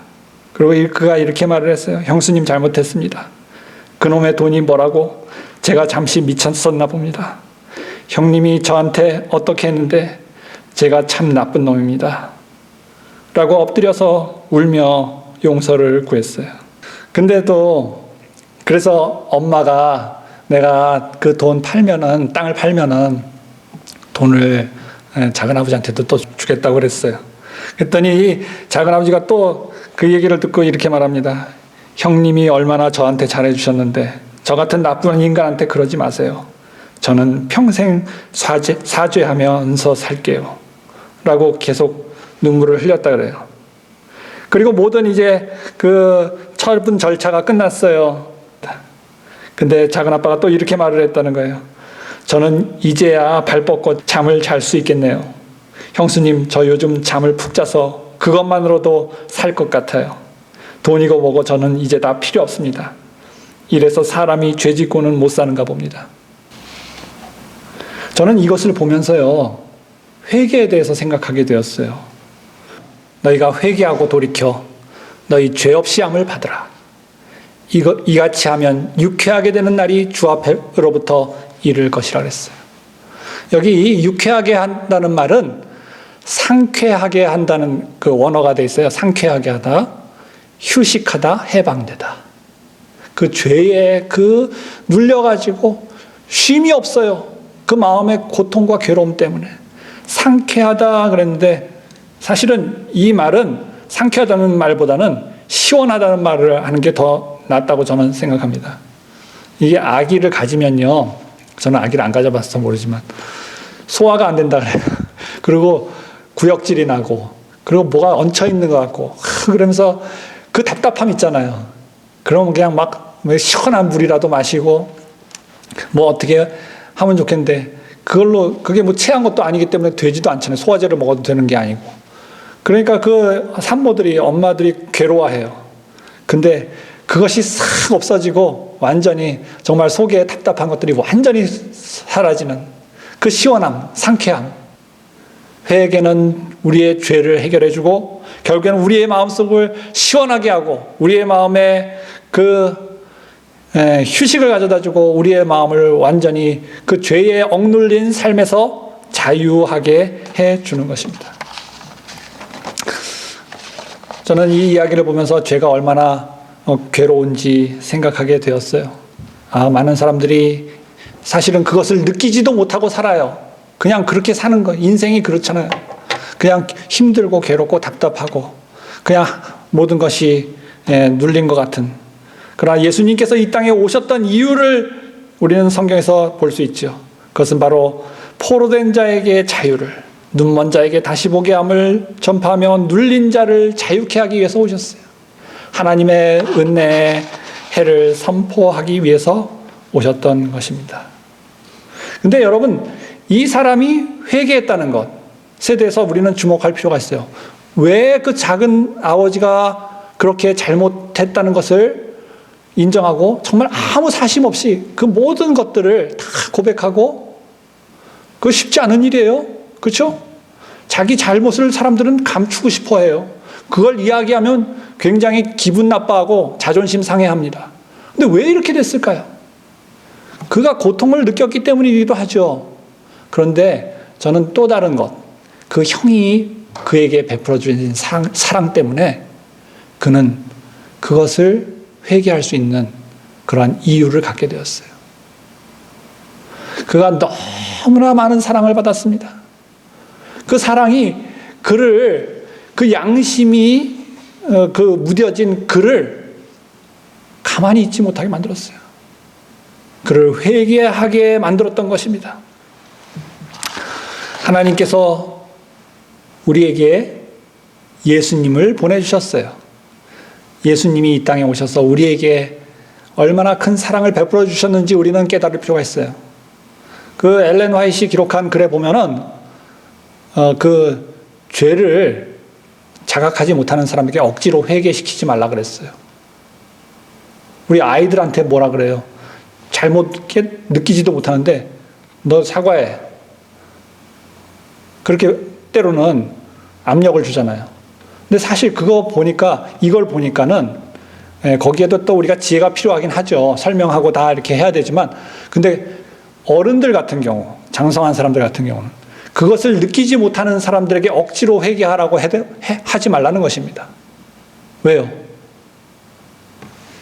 그리고 그가 이렇게 말을 했어요. 형수님 잘못했습니다. 그놈의 돈이 뭐라고 제가 잠시 미쳤었나 봅니다. 형님이 저한테 어떻게 했는데 제가 참 나쁜 놈입니다. 라고 엎드려서 울며 용서를 구했어요. 근데도 그래서 엄마가 내가 그 돈 팔면은 땅을 팔면은 돈을 작은 아버지한테도 또 주겠다고 그랬어요. 그랬더니 이 작은 아버지가 또 그 얘기를 듣고 이렇게 말합니다. 형님이 얼마나 저한테 잘해주셨는데 저 같은 나쁜 인간한테 그러지 마세요. 저는 평생 사죄하면서 살게요. 라고 계속 눈물을 흘렸다 그래요. 그리고 모든 이제 그 처분 절차가 끝났어요. 근데 작은 아빠가 또 이렇게 말을 했다는 거예요. 저는 이제야 발 뻗고 잠을 잘 수 있겠네요. 형수님, 저 요즘 잠을 푹 자서 그것만으로도 살 것 같아요. 돈이고 뭐고 저는 이제 다 필요 없습니다. 이래서 사람이 죄 짓고는 못 사는가 봅니다. 저는 이것을 보면서요, 회개에 대해서 생각하게 되었어요. 너희가 회개하고 돌이켜 너희 죄 없이 함을 받으라. 이같이 하면 유쾌하게 되는 날이 주 앞으로부터 이를 것이라 그랬어요. 여기 유쾌하게 한다는 말은 상쾌하게 한다는 그 원어가 돼 있어요. 상쾌하게 하다, 휴식하다, 해방되다. 그 죄에 그 눌려가지고 쉼이 없어요. 그 마음의 고통과 괴로움 때문에. 상쾌하다 그랬는데 사실은 이 말은 상쾌하다는 말보다는 시원하다는 말을 하는 게 더 낫다고 저는 생각합니다. 이게 아기를 가지면요, 저는 아기를 안 가져봐서 모르지만 소화가 안 된다 그래요. 그리고 구역질이 나고, 그리고 뭐가 얹혀 있는 것 같고, 그러면서 그 답답함 있잖아요. 그러면 그냥 막 시원한 물이라도 마시고 뭐 어떻게 하면 좋겠는데, 그게 뭐 체한 것도 아니기 때문에 되지도 않잖아요. 소화제를 먹어도 되는 게 아니고. 그러니까 그 산모들이, 엄마들이 괴로워해요. 근데 그것이 싹 없어지고 완전히 정말 속에 답답한 것들이 완전히 사라지는 그 시원함, 상쾌함. 회개는 우리의 죄를 해결해주고 결국에는 우리의 마음속을 시원하게 하고 우리의 마음에 그 휴식을 가져다주고 우리의 마음을 완전히 그 죄에 억눌린 삶에서 자유하게 해주는 것입니다. 저는 이 이야기를 보면서 죄가 얼마나 괴로운지 생각하게 되었어요. 많은 사람들이 사실은 그것을 느끼지도 못하고 살아요. 그냥 그렇게 사는 거. 인생이 그렇잖아요. 그냥 힘들고 괴롭고 답답하고 그냥 모든 것이 눌린 것 같은. 그러나 예수님께서 이 땅에 오셨던 이유를 우리는 성경에서 볼 수 있죠. 그것은 바로 포로된 자에게 자유를, 눈먼 자에게 다시 보게 함을 전파하며 눌린 자를 자유케 하기 위해서 오셨어요. 하나님의 은혜의 해를 선포하기 위해서 오셨던 것입니다. 근데 여러분, 이 사람이 회개했다는 것에 대해서 우리는 주목할 필요가 있어요. 왜 그 작은 아버지가 그렇게 잘못했다는 것을 인정하고 정말 아무 사심 없이 그 모든 것들을 다 고백하고, 그거 쉽지 않은 일이에요. 그렇죠? 자기 잘못을 사람들은 감추고 싶어 해요. 그걸 이야기하면 굉장히 기분 나빠하고 자존심 상해합니다. 근데 왜 이렇게 됐을까요? 그가 고통을 느꼈기 때문이기도 하죠. 그런데 저는 또 다른 것, 그 형이 그에게 베풀어 주신 사랑 때문에 그는 그것을 회개할 수 있는 그러한 이유를 갖게 되었어요. 그가 너무나 많은 사랑을 받았습니다. 그 사랑이 그 양심이 그 무뎌진 그를 가만히 있지 못하게 만들었어요. 그를 회개하게 만들었던 것입니다. 하나님께서 우리에게 예수님을 보내주셨어요. 예수님이 이 땅에 오셔서 우리에게 얼마나 큰 사랑을 베풀어 주셨는지 우리는 깨달을 필요가 있어요. 그 엘렌 화이트가 기록한 글에 보면은 그 죄를 자각하지 못하는 사람에게 억지로 회개시키지 말라 그랬어요. 우리 아이들한테 뭐라 그래요? 잘못 느끼지도 못하는데 너 사과해. 그렇게 때로는 압력을 주잖아요. 근데 사실 이걸 보니까는 거기에도 또 우리가 지혜가 필요하긴 하죠. 설명하고 다 이렇게 해야 되지만, 근데 어른들 같은 경우, 장성한 사람들 같은 경우는 그것을 느끼지 못하는 사람들에게 억지로 회개하라고 하지 말라는 것입니다. 왜요?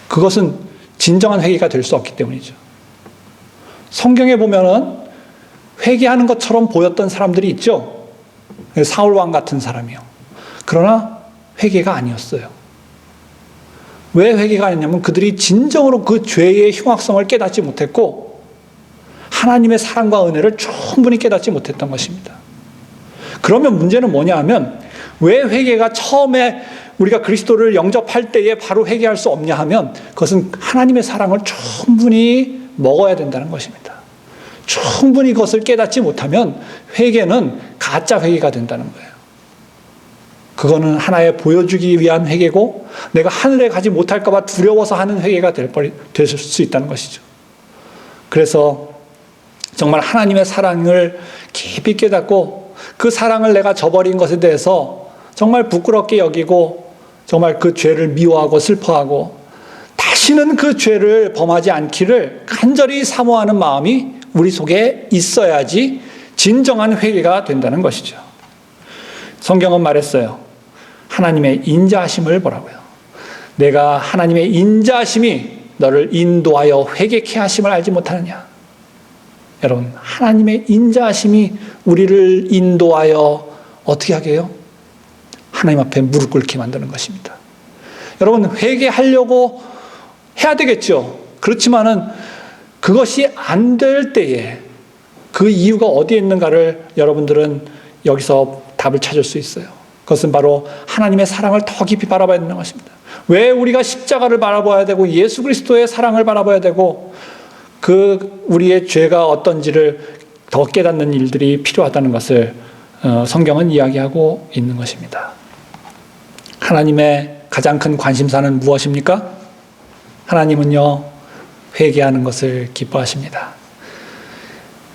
그것은 진정한 회개가 될 수 없기 때문이죠. 성경에 보면은 회개하는 것처럼 보였던 사람들이 있죠. 사울 왕 같은 사람이요. 그러나 회개가 아니었어요. 왜 회개가 아니냐면 그들이 진정으로 그 죄의 흉악성을 깨닫지 못했고 하나님의 사랑과 은혜를 충분히 깨닫지 못했던 것입니다. 그러면 문제는 뭐냐 하면 왜 회개가 처음에 우리가 그리스도를 영접할 때에 바로 회개할 수 없냐 하면 그것은 하나님의 사랑을 충분히 먹어야 된다는 것입니다. 충분히 그것을 깨닫지 못하면 회개는 가짜 회개가 된다는 거예요. 그거는 하나의 보여주기 위한 회개고 내가 하늘에 가지 못할까 봐 두려워서 하는 회개가 될 수 있다는 것이죠. 그래서 정말 하나님의 사랑을 깊이 깨닫고 그 사랑을 내가 저버린 것에 대해서 정말 부끄럽게 여기고 정말 그 죄를 미워하고 슬퍼하고 다시는 그 죄를 범하지 않기를 간절히 사모하는 마음이 우리 속에 있어야지 진정한 회개가 된다는 것이죠. 성경은 말했어요. 하나님의 인자하심을 보라고요. 내가 하나님의 인자하심이 너를 인도하여 회개케 하심을 알지 못하느냐. 여러분, 하나님의 인자하심이 우리를 인도하여 어떻게 하게 해요? 하나님 앞에 무릎 꿇게 만드는 것입니다. 여러분, 회개하려고 해야 되겠죠. 그렇지만은 그것이 안 될 때에 그 이유가 어디에 있는가를 여러분들은 여기서 답을 찾을 수 있어요. 그것은 바로 하나님의 사랑을 더 깊이 바라봐야 되는 것입니다. 왜 우리가 십자가를 바라봐야 되고 예수 그리스도의 사랑을 바라봐야 되고 그 우리의 죄가 어떤지를 더 깨닫는 일들이 필요하다는 것을 성경은 이야기하고 있는 것입니다. 하나님의 가장 큰 관심사는 무엇입니까? 하나님은요, 회개하는 것을 기뻐하십니다.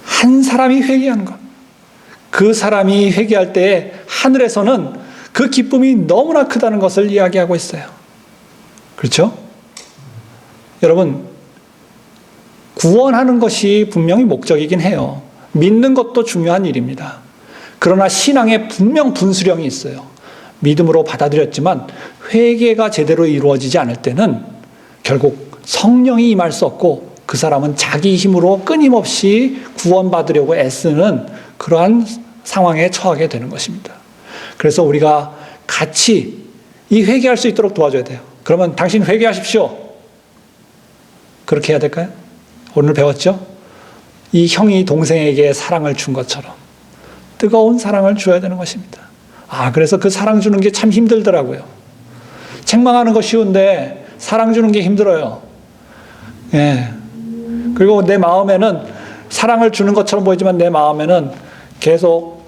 한 사람이 회개하는 것. 그 사람이 회개할 때 하늘에서는 그 기쁨이 너무나 크다는 것을 이야기하고 있어요. 그렇죠? 여러분, 구원하는 것이 분명히 목적이긴 해요. 믿는 것도 중요한 일입니다. 그러나 신앙에 분명 분수령이 있어요. 믿음으로 받아들였지만 회개가 제대로 이루어지지 않을 때는 결국 성령이 임할 수 없고 그 사람은 자기 힘으로 끊임없이 구원받으려고 애쓰는 그러한 상황에 처하게 되는 것입니다. 그래서 우리가 같이 이 회개할 수 있도록 도와줘야 돼요. 그러면 당신 회개하십시오. 그렇게 해야 될까요? 오늘 배웠죠? 이 형이 동생에게 사랑을 준 것처럼 뜨거운 사랑을 줘야 되는 것입니다. 그래서 그 사랑 주는 게 참 힘들더라고요. 책망하는 거 쉬운데 사랑 주는 게 힘들어요. 예. 그리고 내 마음에는 사랑을 주는 것처럼 보이지만 내 마음에는 계속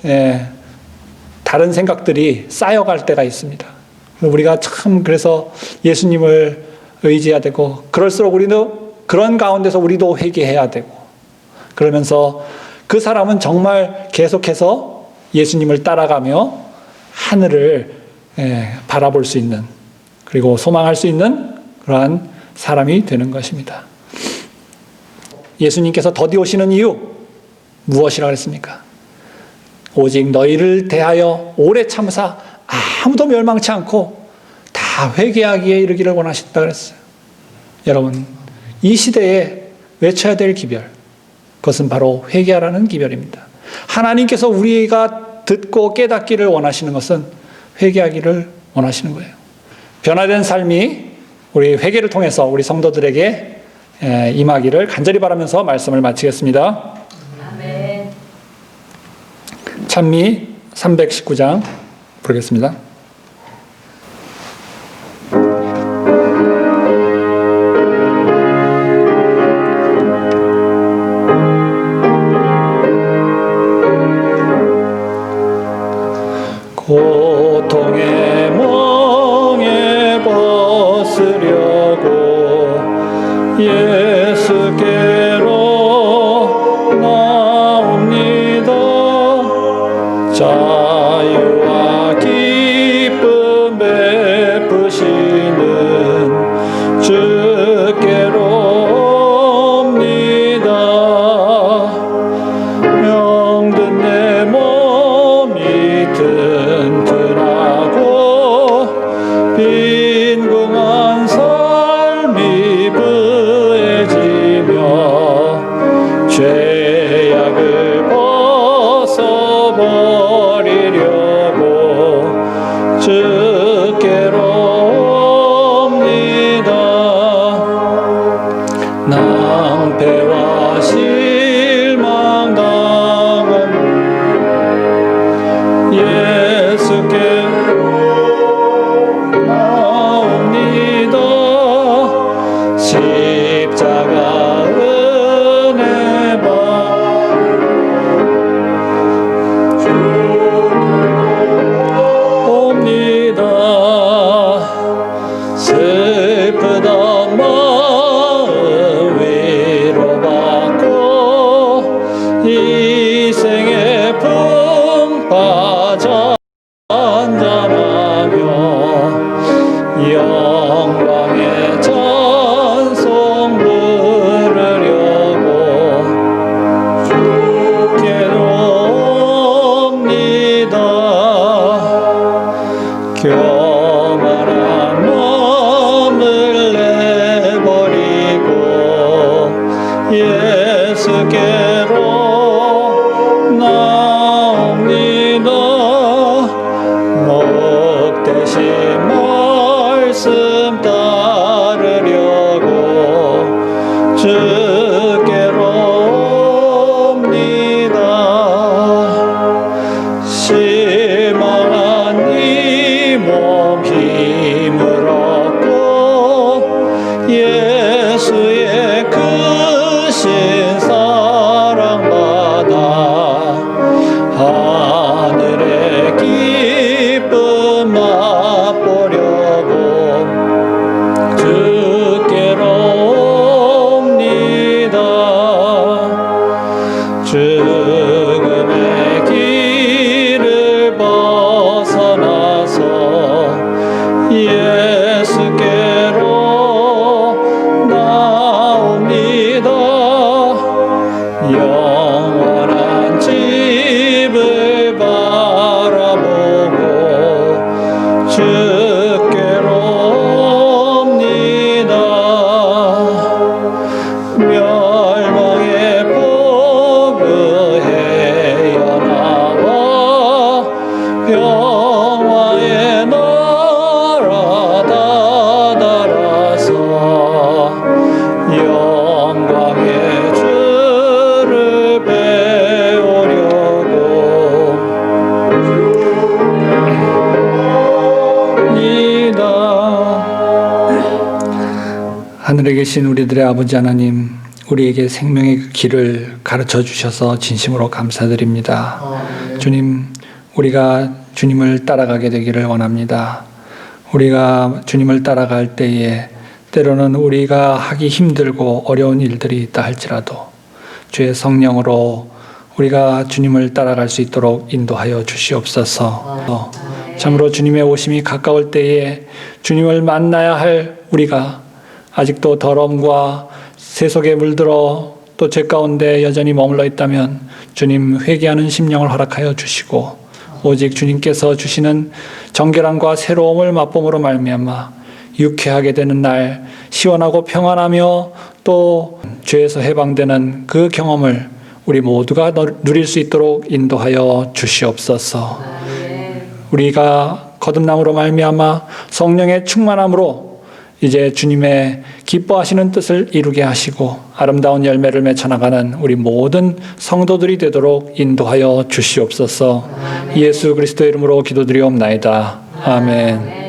다른 생각들이 쌓여갈 때가 있습니다. 우리가 참 그래서 예수님을 의지해야 되고 그럴수록 우리는 그런 가운데서 우리도 회개해야 되고 그러면서 그 사람은 정말 계속해서 예수님을 따라가며 하늘을 바라볼 수 있는 그리고 소망할 수 있는 그러한 사람이 되는 것입니다. 예수님께서 더디 오시는 이유 무엇이라고 했습니까? 오직 너희를 대하여 오래 참으사 아무도 멸망치 않고 다 회개하기에 이르기를 원하셨다 그랬어요. 여러분, 이 시대에 외쳐야 될 기별, 그것은 바로 회개하라는 기별입니다. 하나님께서 우리가 듣고 깨닫기를 원하시는 것은 회개하기를 원하시는 거예요. 변화된 삶이 우리 회개를 통해서 우리 성도들에게 임하기를 간절히 바라면서 말씀을 마치겠습니다. 아멘. 찬미 319장 부르겠습니다. 고통의 멍에 벗으려고 예수께로 나옵니다. 자유와 기쁨 베푸시는 주께로 옵니다. 병든 내 몸이 튼튼하고 빈궁한 삶이 부해지며 죄악을 벗어버리려 희생의 품바 전전하며 영광의 찬송 부르려고 주께 옵니다. 교만한 마음을 내버리고 예수께로 나옵니다. 목대신 말씀 따르려고 주께로 옵니다. 실망한 이 몸 힘을 얻고 예수의 크신 사랑받아 하늘의 기쁨 맛보려고 주께로 옵니다. 죽음의 길을 벗어나서 예수께로 나옵니다. 영원한 집을 바라보고 주께로 옵니다. 멸망의 포구에 헤어나와 평화의 나라 다다라서 영광의 주를 배우려고 이다. 하늘에 계신 우리들의 아버지 하나님, 우리에게 생명의 그 길을 가르쳐 주셔서 진심으로 감사드립니다. 주님, 우리가 주님을 따라가게 되기를 원합니다. 우리가 주님을 따라갈 때에 때로는 우리가 하기 힘들고 어려운 일들이 있다 할지라도 주의 성령으로 우리가 주님을 따라갈 수 있도록 인도하여 주시옵소서. 참으로 주님의 오심이 가까울 때에 주님을 만나야 할 우리가 아직도 더러움과 세속에 물들어 또 죄 가운데 여전히 머물러 있다면 주님 회개하는 심령을 허락하여 주시고 오직 주님께서 주시는 정결함과 새로움을 맛봄으로 말미암아 유쾌하게 되는 날, 시원하고 평안하며 또 죄에서 해방되는 그 경험을 우리 모두가 누릴 수 있도록 인도하여 주시옵소서. 우리가 거듭남으로 말미암아 성령의 충만함으로 이제 주님의 기뻐하시는 뜻을 이루게 하시고 아름다운 열매를 맺혀나가는 우리 모든 성도들이 되도록 인도하여 주시옵소서. 예수 그리스도의 이름으로 기도드리옵나이다. 아멘.